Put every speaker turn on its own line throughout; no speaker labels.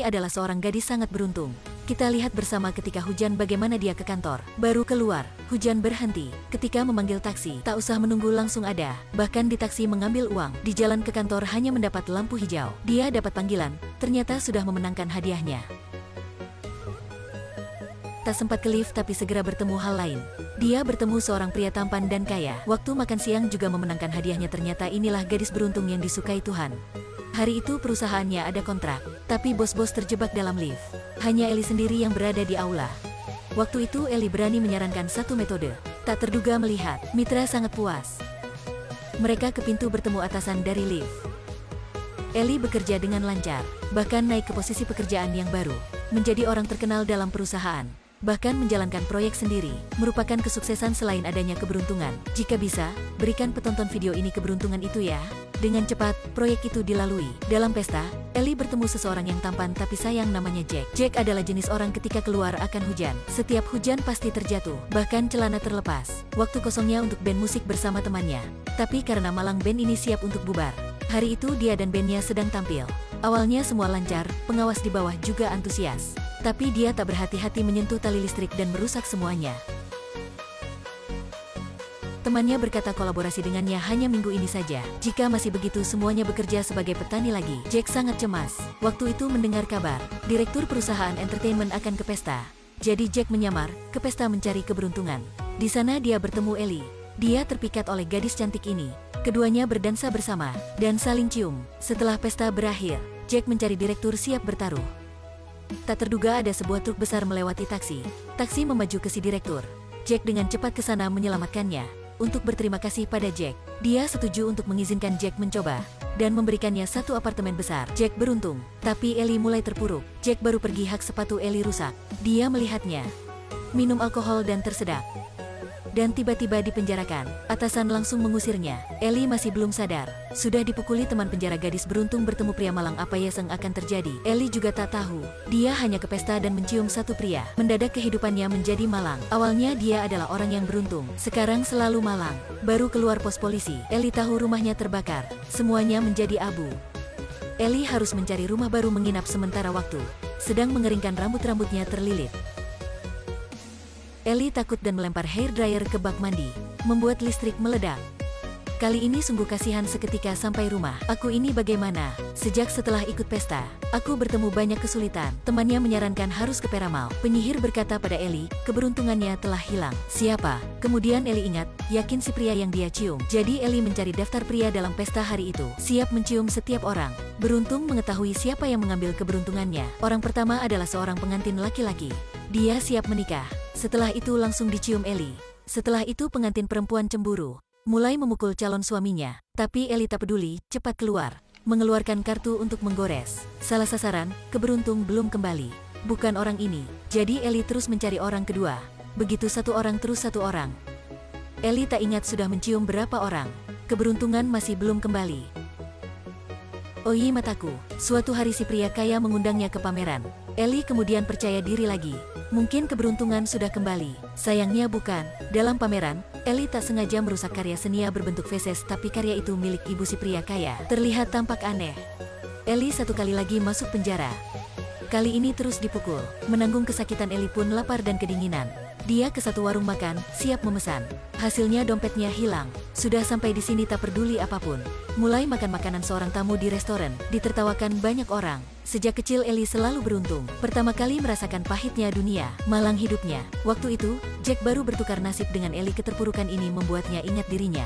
adalah seorang gadis sangat beruntung. Kita lihat bersama ketika hujan bagaimana dia ke kantor. Baru keluar, hujan berhenti. Ketika memanggil taksi, tak usah menunggu langsung ada. Bahkan di taksi mengambil uang. Di jalan ke kantor hanya mendapat lampu hijau. Dia dapat panggilan, ternyata sudah memenangkan hadiahnya. Tak sempat ke lift tapi segera bertemu hal lain. Dia bertemu seorang pria tampan dan kaya. Waktu makan siang juga memenangkan hadiahnya. Ternyata inilah gadis beruntung yang disukai Tuhan. Hari itu perusahaannya ada kontrak, tapi bos-bos terjebak dalam lift. Hanya Ellie sendiri yang berada di aula. Waktu itu Ellie berani menyarankan satu metode. Tak terduga melihat, Mitra sangat puas. Mereka ke pintu bertemu atasan dari lift. Ellie bekerja dengan lancar, bahkan naik ke posisi pekerjaan yang baru. Menjadi orang terkenal dalam perusahaan. Bahkan menjalankan proyek sendiri, merupakan kesuksesan selain adanya keberuntungan. Jika bisa, berikan penonton video ini keberuntungan itu ya. Dengan cepat, proyek itu dilalui. Dalam pesta, Ellie bertemu seseorang yang tampan tapi sayang namanya Jack. Jack adalah jenis orang ketika keluar akan hujan. Setiap hujan pasti terjatuh, bahkan celana terlepas. Waktu kosongnya untuk band musik bersama temannya. Tapi karena malang band ini siap untuk bubar. Hari itu dia dan bandnya sedang tampil. Awalnya semua lancar, pengawas di bawah juga antusias. Tapi dia tak berhati-hati menyentuh tali listrik dan merusak semuanya. Temannya berkata kolaborasi dengannya hanya minggu ini saja. Jika masih begitu semuanya bekerja sebagai petani lagi. Jack sangat cemas. Waktu itu mendengar kabar, direktur perusahaan entertainment akan ke pesta. Jadi Jack menyamar, ke pesta mencari keberuntungan. Di sana dia bertemu Ellie. Dia terpikat oleh gadis cantik ini. Keduanya berdansa bersama, dan saling cium. Setelah pesta berakhir, Jack mencari direktur siap bertaruh. Tak terduga ada sebuah truk besar melewati taksi. Taksi memaju ke si direktur. Jack dengan cepat ke sana menyelamatkannya. Untuk berterima kasih pada Jack, dia setuju untuk mengizinkan Jack mencoba dan memberikannya satu apartemen besar. Jack beruntung, tapi Ellie mulai terpuruk. Jack baru pergi hak sepatu Ellie rusak. Dia melihatnya minum alkohol dan tersedak. Dan tiba-tiba dipenjarakan. Atasan langsung mengusirnya. Ellie masih belum sadar. Sudah dipukuli teman penjara. Gadis beruntung bertemu pria malang. Apa yang akan terjadi? Ellie juga tak tahu. Dia hanya ke pesta dan mencium satu pria. Mendadak kehidupannya menjadi malang. Awalnya dia adalah orang yang beruntung. Sekarang selalu malang. Baru keluar pos polisi, Ellie tahu rumahnya terbakar. Semuanya menjadi abu. Ellie harus mencari rumah baru menginap sementara waktu. Sedang mengeringkan rambut-rambutnya terlilit. Ellie takut dan melempar hair dryer ke bak mandi, membuat listrik meledak. Kali ini sungguh kasihan. Seketika sampai rumah. Aku ini bagaimana? Sejak setelah ikut pesta, aku bertemu banyak kesulitan. Temannya menyarankan harus ke Peramal. Penyihir berkata pada Ellie, keberuntungannya telah hilang. Siapa? Kemudian Ellie ingat, yakin si pria yang dia cium. Jadi Ellie mencari daftar pria dalam pesta hari itu. Siap mencium setiap orang. Beruntung mengetahui siapa yang mengambil keberuntungannya. Orang pertama adalah seorang pengantin laki-laki. Dia siap menikah. Setelah itu langsung dicium Ellie. Setelah itu pengantin perempuan cemburu, mulai memukul calon suaminya. Tapi Ellie tak peduli, cepat keluar, mengeluarkan kartu untuk menggores. Salah sasaran, keberuntung belum kembali. Bukan orang ini. Jadi Ellie terus mencari orang kedua. Begitu satu orang terus satu orang. Ellie tak ingat sudah mencium berapa orang. Keberuntungan masih belum kembali. Oi mataku. Suatu hari si pria kaya mengundangnya ke pameran. Ellie kemudian percaya diri lagi. Mungkin keberuntungan sudah kembali. Sayangnya bukan. Dalam pameran, Ellie tak sengaja merusak karya seni berbentuk feses, tapi karya itu milik ibu si pria kaya. Terlihat tampak aneh. Ellie satu kali lagi masuk penjara. Kali ini terus dipukul. Menanggung kesakitan, Ellie pun lapar dan kedinginan. Dia ke satu warung makan, siap memesan. Hasilnya dompetnya hilang. Sudah sampai di sini tak peduli apapun. Mulai makan makanan seorang tamu di restoran, ditertawakan banyak orang. Sejak kecil Ellie selalu beruntung. Pertama kali merasakan pahitnya dunia, malang hidupnya. Waktu itu, Jack baru bertukar nasib dengan Ellie. Keterpurukan ini membuatnya ingat dirinya.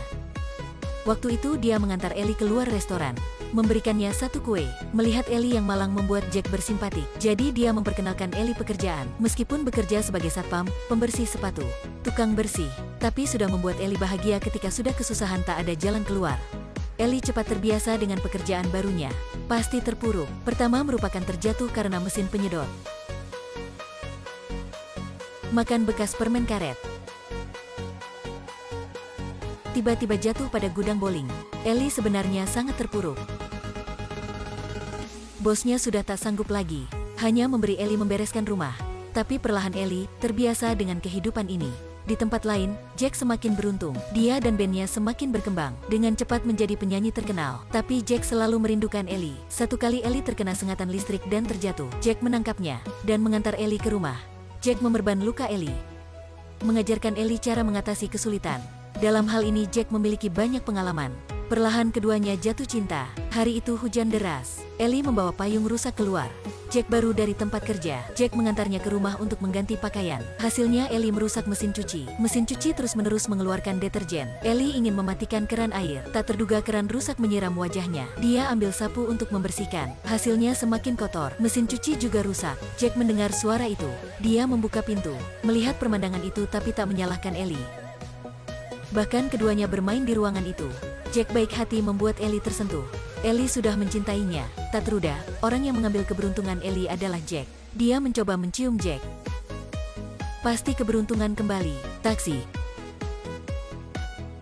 Waktu itu dia mengantar Ellie keluar restoran, memberikannya satu kue. Melihat Ellie yang malang membuat Jack bersimpati. Jadi dia memperkenalkan Ellie pekerjaan. Meskipun bekerja sebagai satpam, pembersih sepatu, tukang bersih, tapi sudah membuat Ellie bahagia ketika sudah kesusahan tak ada jalan keluar. Ellie cepat terbiasa dengan pekerjaan barunya. Pasti terpuruk. Pertama merupakan terjatuh karena mesin penyedot. Makan bekas permen karet. Tiba-tiba jatuh pada gudang bowling. Ellie sebenarnya sangat terpuruk. Bosnya sudah tak sanggup lagi, hanya memberi Ellie membereskan rumah. Tapi perlahan Ellie terbiasa dengan kehidupan ini. Di tempat lain, Jack semakin beruntung. Dia dan bandnya semakin berkembang, dengan cepat menjadi penyanyi terkenal. Tapi Jack selalu merindukan Ellie. Satu kali Ellie terkena sengatan listrik dan terjatuh. Jack menangkapnya, dan mengantar Ellie ke rumah. Jack memerban luka Ellie, mengajarkan Ellie cara mengatasi kesulitan. Dalam hal ini Jack memiliki banyak pengalaman. Perlahan keduanya jatuh cinta. Hari itu hujan deras. Ellie membawa payung rusak keluar. Jack baru dari tempat kerja. Jack mengantarnya ke rumah untuk mengganti pakaian. Hasilnya Ellie merusak mesin cuci. Mesin cuci terus-menerus mengeluarkan deterjen. Ellie ingin mematikan keran air. Tak terduga keran rusak menyiram wajahnya. Dia ambil sapu untuk membersihkan. Hasilnya semakin kotor. Mesin cuci juga rusak. Jack mendengar suara itu. Dia membuka pintu. Melihat pemandangan itu tapi tak menyalahkan Ellie. Bahkan keduanya bermain di ruangan itu. Jack baik hati membuat Ellie tersentuh. Ellie sudah mencintainya. Tak terduga, orang yang mengambil keberuntungan Ellie adalah Jack. Dia mencoba mencium Jack. Pasti keberuntungan kembali. Taksi.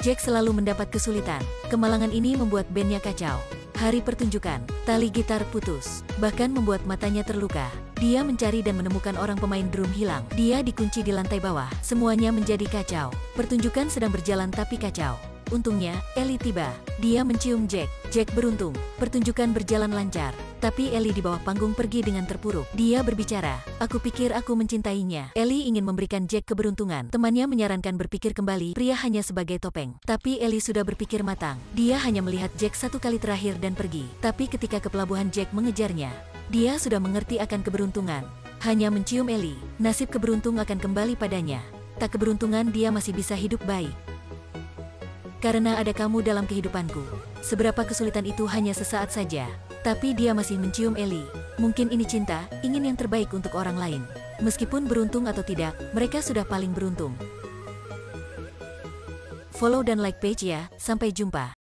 Jack selalu mendapat kesulitan. Kemalangan ini membuat bandnya kacau. Hari pertunjukan, tali gitar putus, bahkan membuat matanya terluka. Dia mencari dan menemukan orang pemain drum hilang. Dia dikunci di lantai bawah. Semuanya menjadi kacau. Pertunjukan sedang berjalan tapi kacau. Untungnya, Ellie tiba. Dia mencium Jack. Jack beruntung. Pertunjukan berjalan lancar. Tapi Ellie di bawah panggung pergi dengan terpuruk. Dia berbicara, "Aku pikir aku mencintainya." Ellie ingin memberikan Jack keberuntungan. Temannya menyarankan berpikir kembali, pria hanya sebagai topeng. Tapi Ellie sudah berpikir matang. Dia hanya melihat Jack satu kali terakhir dan pergi. Tapi ketika ke pelabuhan Jack mengejarnya. Dia sudah mengerti akan keberuntungan. Hanya mencium Ellie, nasib keberuntung akan kembali padanya. Tak keberuntungan dia masih bisa hidup baik. Karena ada kamu dalam kehidupanku. Seberapa kesulitan itu hanya sesaat saja. Tapi dia masih mencium Ellie. Mungkin ini cinta, ingin yang terbaik untuk orang lain. Meskipun beruntung atau tidak, mereka sudah paling beruntung. Follow dan like page ya, sampai jumpa.